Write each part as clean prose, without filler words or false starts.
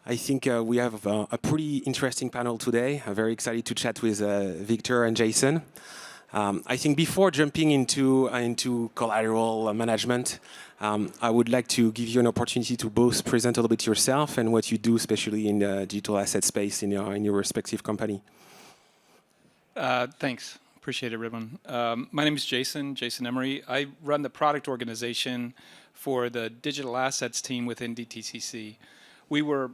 I think we have a pretty interesting panel today. I'm very excited to chat with Victor and Jason. I think before jumping into collateral management, I would like to give you an opportunity to both present a little bit yourself and what you do, especially in the digital asset space in your respective company. Thanks. Appreciate it, Redwan. My name is Jason Emery. I run the product organization for the digital assets team within DTCC. We were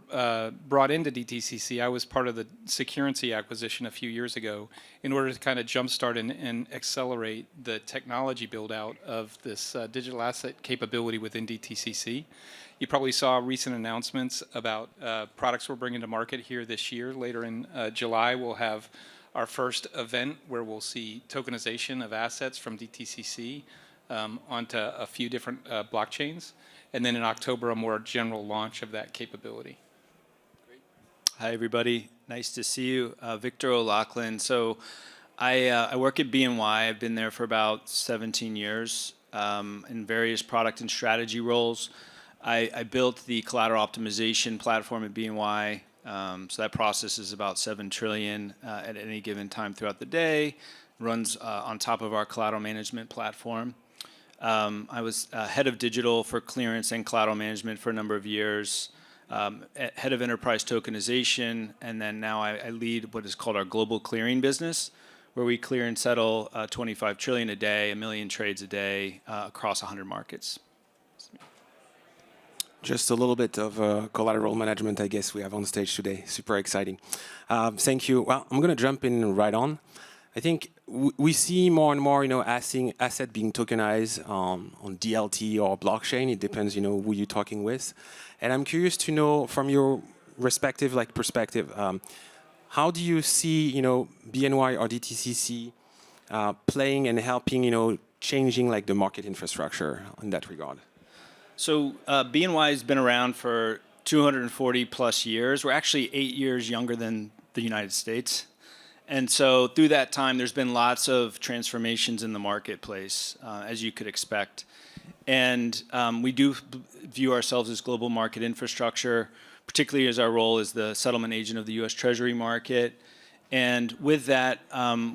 brought into DTCC. I was part of the Securrency acquisition a few years ago in order to kind of jumpstart and accelerate the technology build out of this digital asset capability within DTCC. You probably saw recent announcements about products we're bringing to market here this year. Later in July, we'll have our first event where we'll see tokenization of assets from DTCC onto a few different blockchains. And then in October, a more general launch of that capability. Great. Hi, everybody. Nice to see you. Victor O'Loughlin. So I work at BNY. I've been there for about 17 years in various product and strategy roles. I built the collateral optimization platform at BNY. So that processes about 7 trillion at any given time throughout the day, runs on top of our collateral management platform. I was head of digital for clearance and collateral management for a number of years, head of enterprise tokenization, and then now I lead what is called our global clearing business, where we clear and settle 25 trillion a day, 1 million trades a day across 100 markets. Just a little bit of collateral management, I guess, we have on stage today. Super exciting. Thank you. Well, I'm going to jump in right on. I think we see more and more, asset being tokenized on DLT or blockchain. It depends, who you're talking with. And I'm curious to know from your respective perspective, how do you see, BNY or DTCC playing and helping, changing the market infrastructure in that regard? So BNY has been around for 240 plus years. We're actually 8 years younger than the United States. And so through that time, there's been lots of transformations in the marketplace, as you could expect. And we do view ourselves as global market infrastructure, particularly as our role as the settlement agent of the US Treasury market. And with that,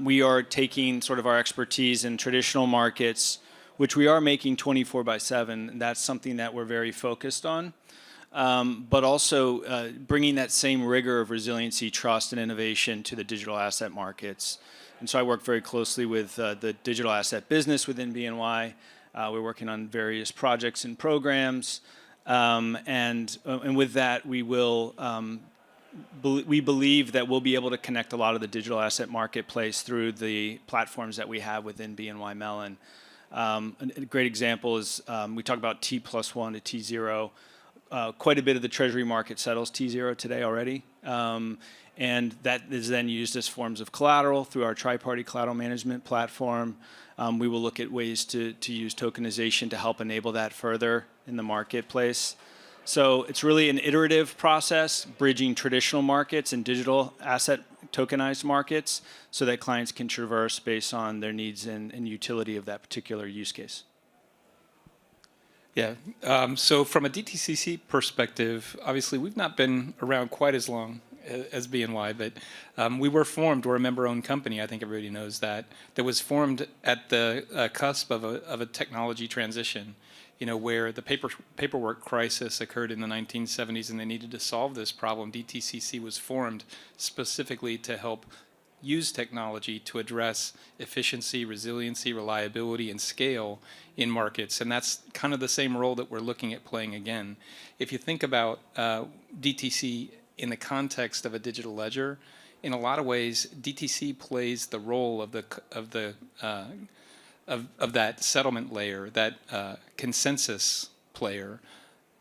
we are taking sort of our expertise in traditional markets, which we are making 24/7. And that's something that we're very focused on. But also bringing that same rigor of resiliency, trust, and innovation to the digital asset markets. And so I work very closely with the digital asset business within BNY. We're working on various projects and programs. And with that, we believe that we'll be able to connect a lot of the digital asset marketplace through the platforms that we have within BNY Mellon. A great example is we talk about T+1 to T0. Quite a bit of the Treasury market settles T0 today already. And that is then used as forms of collateral through our tri-party collateral management platform. We will look at ways to use tokenization to help enable that further in the marketplace. So it's really an iterative process, bridging traditional markets and digital asset tokenized markets so that clients can traverse based on their needs and utility of that particular use case. Yeah, so from a DTCC perspective, obviously we've not been around quite as long as BNY, but we were formed, we're a member-owned company, I think everybody knows that was formed at the cusp of a technology transition, where the paperwork crisis occurred in the 1970s and they needed to solve this problem. DTCC was formed specifically to help use technology to address efficiency, resiliency, reliability, and scale in markets. And that's kind of the same role that we're looking at playing again. If you think about DTC in the context of a digital ledger, in a lot of ways, DTC plays the role of that settlement layer, that consensus player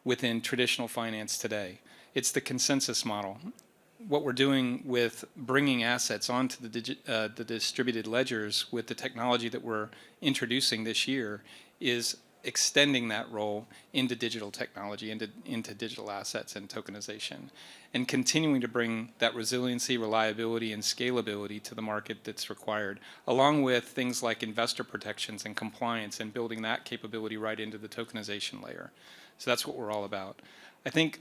within traditional finance today. It's the consensus model. What we're doing with bringing assets onto the distributed ledgers with the technology that we're introducing this year is extending that role into digital technology, into digital assets and tokenization, and continuing to bring that resiliency, reliability, and scalability to the market that's required, along with things like investor protections and compliance and building that capability right into the tokenization layer. So that's what we're all about. I think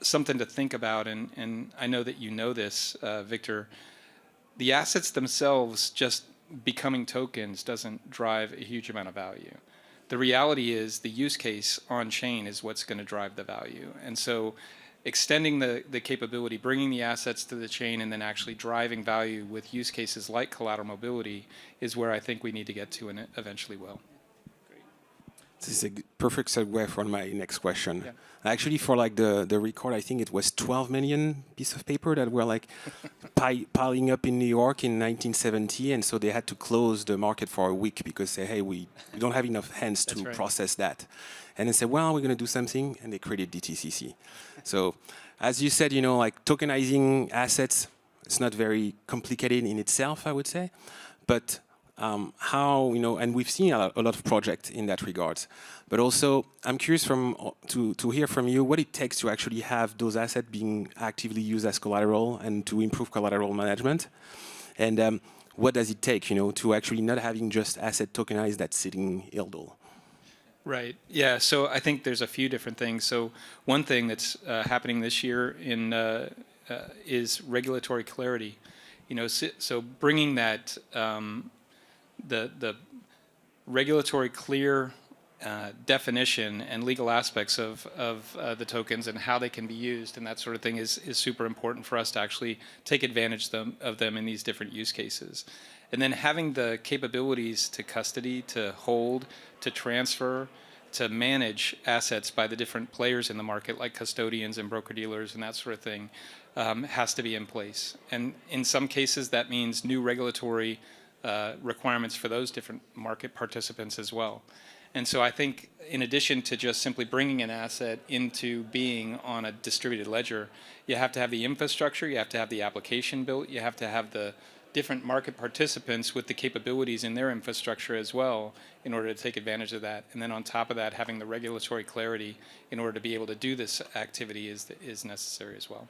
something to think about, and I know that you know this, Victor. The assets themselves, just becoming tokens, doesn't drive a huge amount of value. The reality is the use case on chain is what's going to drive the value. And so extending the capability, bringing the assets to the chain, and then actually driving value with use cases like collateral mobility is where I think we need to get to, and it eventually will. This is a perfect segue for my next question. Yeah. Actually, for like the record, I think it was 12 million pieces of paper that were like piling up in New York in 1970, and so they had to close the market for a week because they say, hey, we don't have enough hands to process that. And they said, well, we're going to do something, and they created DTCC. So, as you said, like tokenizing assets, it's not very complicated in itself, I would say, but how, and we've seen a lot of projects in that regard. But also, I'm curious to hear from you what it takes to actually have those assets being actively used as collateral and to improve collateral management. And what does it take, to actually not having just asset tokenized that's sitting idle? Right. Yeah. So I think there's a few different things. So one thing that's happening this year is regulatory clarity. So bringing that the regulatory clear definition and legal aspects of the tokens and how they can be used and that sort of thing is super important for us to actually take advantage of them in these different use cases. And then having the capabilities to custody, to hold, to transfer, to manage assets by the different players in the market, like custodians and broker-dealers and that sort of thing, has to be in place. And in some cases, that means new regulatory requirements for those different market participants as well. And so I think in addition to just simply bringing an asset into being on a distributed ledger, you have to have the infrastructure, you have to have the application built, you have to have the different market participants with the capabilities in their infrastructure as well in order to take advantage of that. And then on top of that, having the regulatory clarity in order to be able to do this activity is necessary as well.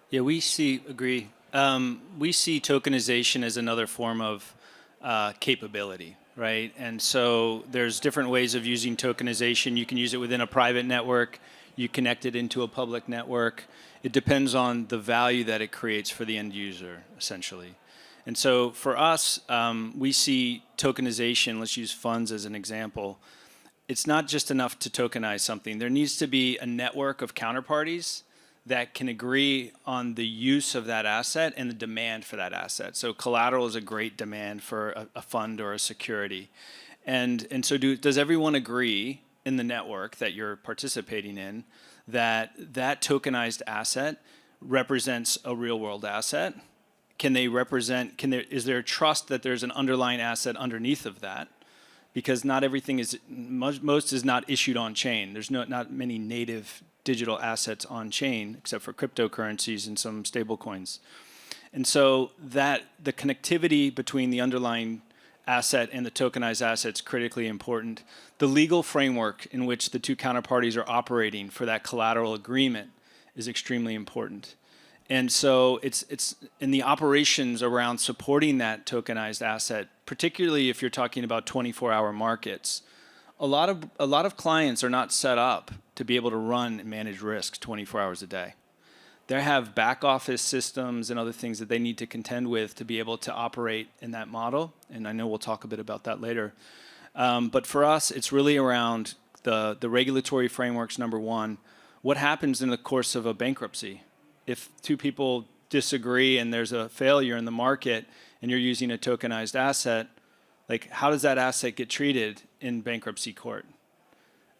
Yeah, we agree. We see tokenization as another form of capability, right? And so there's different ways of using tokenization. You can use it within a private network. You connect it into a public network. It depends on the value that it creates for the end user, essentially. And so for us, we see tokenization, let's use funds as an example. It's not just enough to tokenize something. There needs to be a network of counterparties that can agree on the use of that asset and the demand for that asset. So collateral is a great demand for a fund or a security. And so does everyone agree in the network that you're participating in that tokenized asset represents a real world asset? Is there trust that there's an underlying asset underneath of that? Because not everything most is not issued on chain. There's not many native digital assets on chain except for cryptocurrencies and some stablecoins. And so the connectivity between the underlying asset and the tokenized asset is critically important. The legal framework in which the two counterparties are operating for that collateral agreement is extremely important. And so it's in the operations around supporting that tokenized asset, particularly if you're talking about 24-hour markets. A lot of clients are not set up to be able to run and manage risks 24 hours a day. They have back office systems and other things that they need to contend with to be able to operate in that model. And I know we'll talk a bit about that later. But for us, it's really around the regulatory frameworks, number one. What happens in the course of a bankruptcy? If two people disagree and there's a failure in the market and you're using a tokenized asset, like how does that asset get treated in bankruptcy court?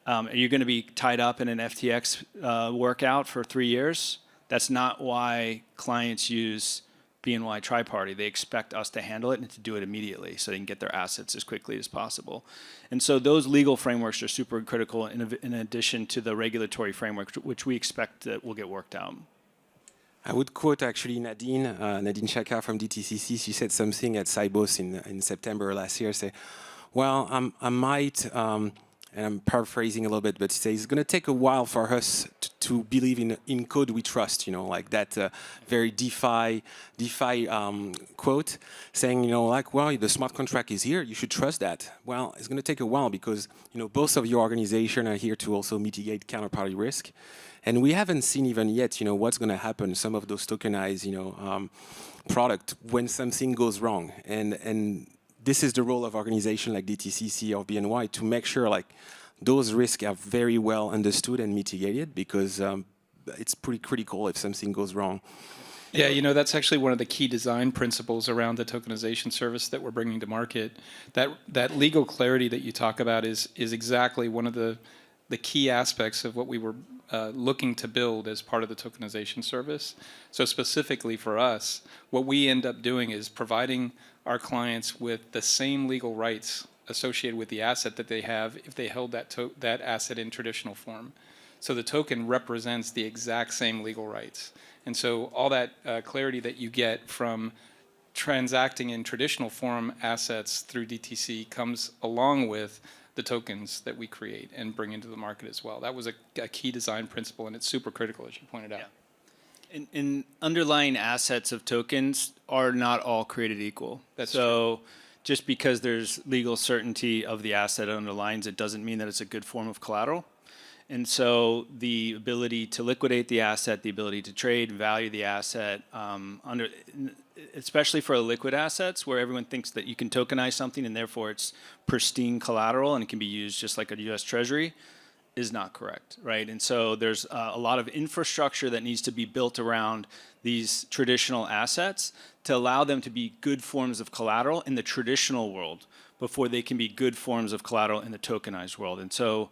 Are you going to be tied up in an FTX workout for 3 years? That's not why clients use BNY Tri-Party. They expect us to handle it and to do it immediately so they can get their assets as quickly as possible. And so those legal frameworks are super critical in addition to the regulatory framework, which we expect that will get worked out. I would quote actually Nadine Chaka from DTCC. She said something at Sibos in September last year. Say, well, I might, and I'm paraphrasing a little bit, but she says it's going to take a while for us to believe in code we trust, like that very DeFi quote saying, like, well, the smart contract is here, you should trust that. Well, it's going to take a while because, both of your organization are here to also mitigate counterparty risk. And we haven't seen even yet, what's going to happen, some of those tokenized, product when something goes wrong. And this is the role of organization like DTCC or BNY to make sure like those risks are very well understood and mitigated, because it's pretty critical if something goes wrong. Yeah, that's actually one of the key design principles around the tokenization service that we're bringing to market. That legal clarity that you talk about is exactly one of the key aspects of what we were looking to build as part of the tokenization service. So specifically for us, what we end up doing is providing our clients with the same legal rights associated with the asset that they have if they held that asset in traditional form. So the token represents the exact same legal rights. And so all that clarity that you get from transacting in traditional form assets through DTC comes along with the tokens that we create and bring into the market as well. That was a key design principle, and it's super critical, as you pointed out. Yeah. And underlying assets of tokens are not all created equal. That's so true. Just because there's legal certainty of the asset underlying it doesn't mean that it's a good form of collateral. And so the ability to liquidate the asset, the ability to trade, value the asset, especially for liquid assets where everyone thinks that you can tokenize something and therefore it's pristine collateral and it can be used just like a US Treasury, is not correct, right? And so there's a lot of infrastructure that needs to be built around these traditional assets to allow them to be good forms of collateral in the traditional world before they can be good forms of collateral in the tokenized world. And so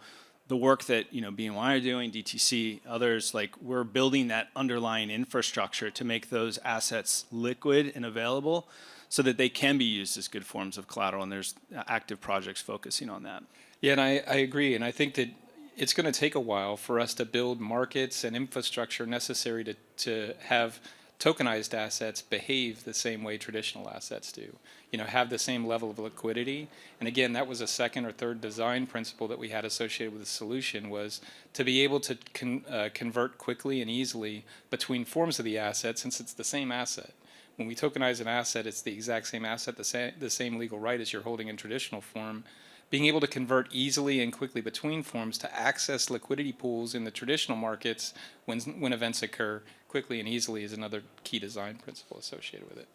the work that BNY are doing, DTC, others, like we're building that underlying infrastructure to make those assets liquid and available so that they can be used as good forms of collateral, and there's active projects focusing on that. Yeah, and I agree, and I think that it's going to take a while for us to build markets and infrastructure necessary to have tokenized assets behave the same way traditional assets do, have the same level of liquidity. And again, that was a second or third design principle that we had associated with the solution, was to be able to convert quickly and easily between forms of the asset, since it's the same asset. When we tokenize an asset, it's the exact same asset, the same legal right as you're holding in traditional form. Being able to convert easily and quickly between forms to access liquidity pools in the traditional markets when events occur quickly and easily is another key design principle associated with it.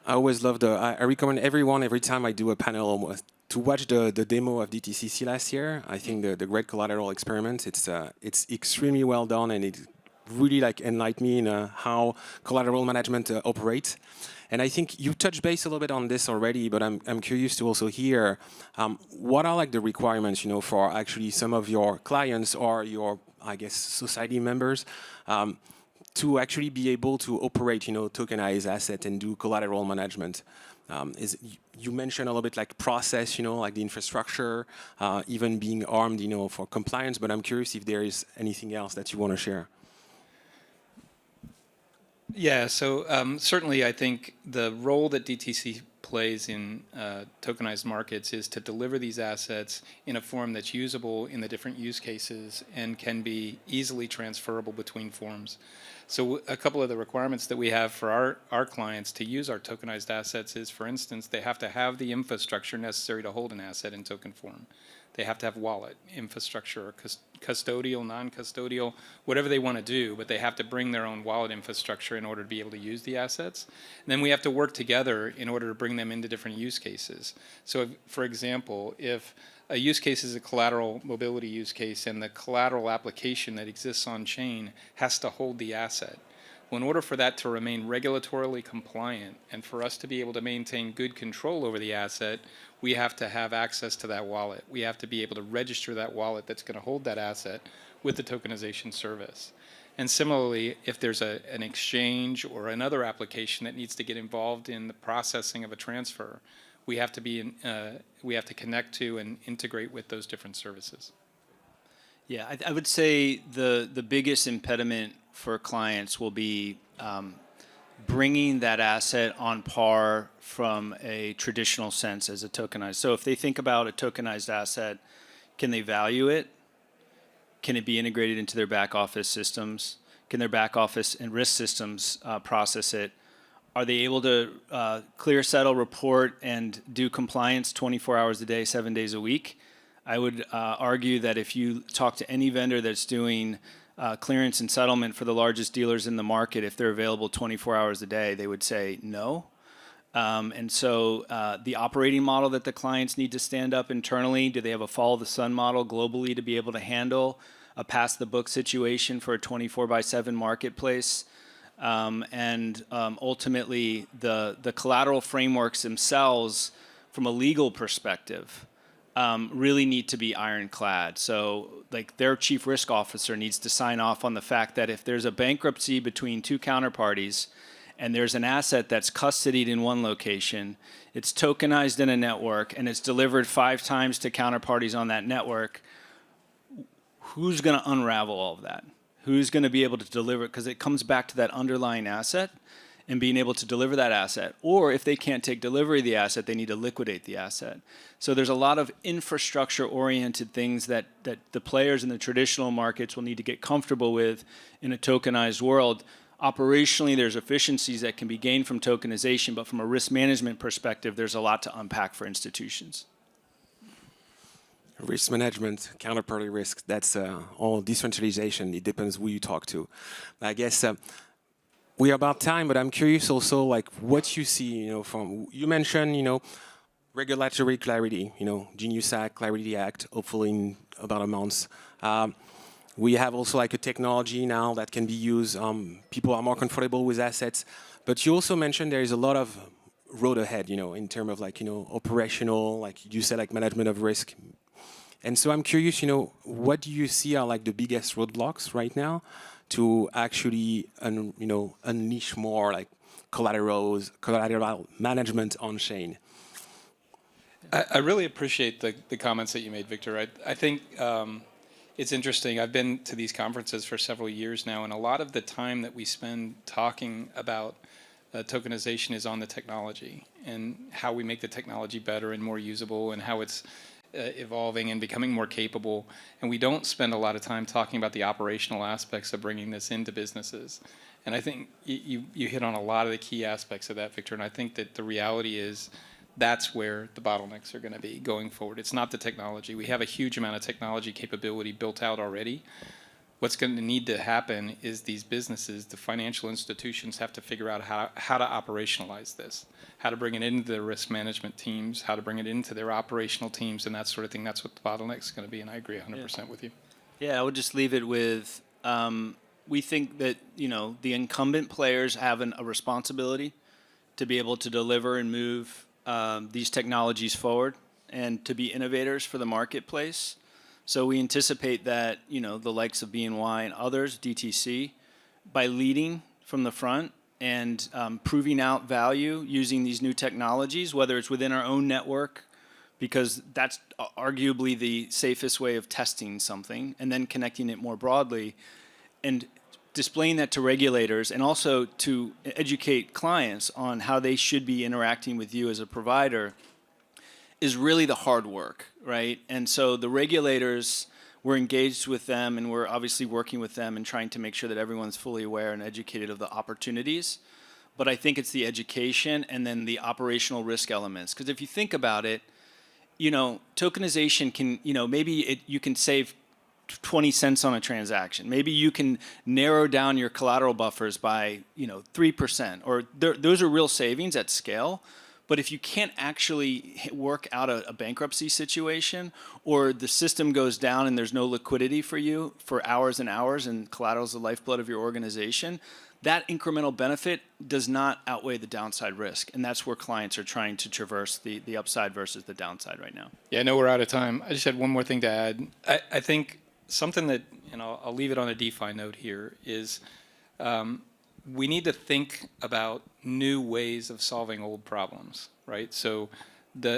I always love I recommend everyone, every time I do a panel, to watch the demo of DTCC last year. I think the Great Collateral Experiment, it's extremely well done, and it really enlightened me in how collateral management operates. And I think you touched base a little bit on this already, but I'm curious to also hear what are the requirements, for actually some of your clients or your, I guess, society members to actually be able to operate, tokenized asset and do collateral management. You mentioned a little bit process, like the infrastructure, even being armed, for compliance. But I'm curious if there is anything else that you want to share. Yeah, so certainly I think the role that DTC plays in tokenized markets is to deliver these assets in a form that's usable in the different use cases and can be easily transferable between forms. So a couple of the requirements that we have for our clients to use our tokenized assets is, for instance, they have to have the infrastructure necessary to hold an asset in token form. They have to have wallet infrastructure, or custodial, non-custodial, whatever they want to do, but they have to bring their own wallet infrastructure in order to be able to use the assets. And then we have to work together in order to bring them into different use cases. So, for example, if a use case is a collateral mobility use case and the collateral application that exists on chain has to hold the asset, well, in order for that to remain regulatorily compliant and for us to be able to maintain good control over the asset, we have to have access to that wallet. We have to be able to register that wallet that's going to hold that asset with the tokenization service. And similarly, if there's an exchange or another application that needs to get involved in the processing of a transfer, we have to connect to and integrate with those different services. Yeah, I would say the biggest impediment for clients will be bringing that asset on par from a traditional sense as a tokenized. So if they think about a tokenized asset, can they value it? Can it be integrated into their back office systems? Can their back office and risk systems process it? Are they able to clear, settle, report, and do compliance 24 hours a day, 7 days a week? I would argue that if you talk to any vendor that's doing clearance and settlement for the largest dealers in the market, if they're available 24 hours a day, they would say no. And so the operating model that the clients need to stand up internally, do they have a follow the sun model globally to be able to handle a pass the book situation for a 24/7 marketplace? Ultimately, the collateral frameworks themselves, from a legal perspective, really need to be ironclad. So, like, their chief risk officer needs to sign off on the fact that if there's a bankruptcy between two counterparties and there's an asset that's custodied in one location, it's tokenized in a network, and it's delivered 5 times to counterparties on that network, who's going to unravel all of that? Who's going to be able to deliver? Because it comes back to that underlying asset and being able to deliver that asset. Or if they can't take delivery of the asset, they need to liquidate the asset. So there's a lot of infrastructure-oriented things that the players in the traditional markets will need to get comfortable with in a tokenized world. Operationally, there's efficiencies that can be gained from tokenization, but from a risk management perspective, there's a lot to unpack for institutions. Risk management, counterparty risk, that's all decentralization. It depends who you talk to. I guess we are about time, but I'm curious also, like, what you see, from, you mentioned, regulatory clarity, Genius Act, Clarity Act, hopefully in about a month. We have also like a technology now that can be used. People are more comfortable with assets, but you also mentioned there is a lot of road ahead, in terms of like, operational, like you said, like management of risk. And so I'm curious, what do you see are like the biggest roadblocks right now to actually, unleash more like collateral management on chain? I really appreciate the comments that you made, Victor. I think it's interesting. I've been to these conferences for several years now, and a lot of the time that we spend talking about tokenization is on the technology and how we make the technology better and more usable and how it's evolving and becoming more capable, and we don't spend a lot of time talking about the operational aspects of bringing this into businesses. And I think you hit on a lot of the key aspects of that, Victor, and I think that the reality is that's where the bottlenecks are going to be going forward. It's not the technology. We have a huge amount of technology capability built out already. What's going to need to happen is these businesses, the financial institutions, have to figure out how to operationalize this, how to bring it into their risk management teams, how to bring it into their operational teams, and that sort of thing. That's what the bottleneck is going to be, and I agree 100% with you. Yeah, I would just leave it with, we think that, the incumbent players have a responsibility to be able to deliver and move these technologies forward and to be innovators for the marketplace. So we anticipate that, the likes of BNY and others, DTC, by leading from the front and proving out value using these new technologies, whether it's within our own network, because that's arguably the safest way of testing something, and then connecting it more broadly, and displaying that to regulators, and also to educate clients on how they should be interacting with you as a provider, is really the hard work, right? And so the regulators, we're engaged with them, and we're obviously working with them and trying to make sure that everyone's fully aware and educated of the opportunities. But I think it's the education and then the operational risk elements. Because if you think about it, tokenization can, maybe you can save 20 cents on a transaction. Maybe you can narrow down your collateral buffers by, 3%, or those are real savings at scale. But if you can't actually work out a bankruptcy situation, or the system goes down and there's no liquidity for you for hours and hours, and collateral is the lifeblood of your organization, that incremental benefit does not outweigh the downside risk. And that's where clients are trying to traverse the upside versus the downside right now. Yeah, I know we're out of time. I just had one more thing to add. I think something that, I'll leave it on a DeFi note here, is we need to think about new ways of solving old problems, right? So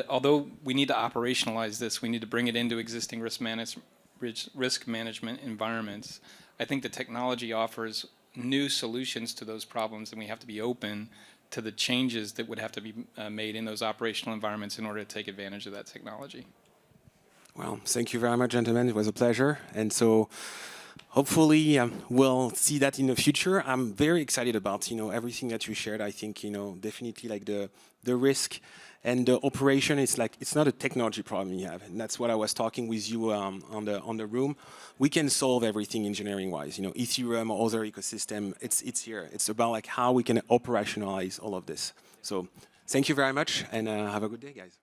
although we need to operationalize this, we need to bring it into existing risk management environments. I think the technology offers new solutions to those problems, and we have to be open to the changes that would have to be made in those operational environments in order to take advantage of that technology. Well, thank you very much, gentlemen. It was a pleasure. And so hopefully we'll see that in the future. I'm very excited about, everything that you shared. I think, definitely like the risk and the operation is like, it's not a technology problem you have. And that's what I was talking with you on the room. We can solve everything engineering wise, Ethereum or other ecosystem, it's here. It's about like how we can operationalize all of this. So thank you very much and have a good day, guys.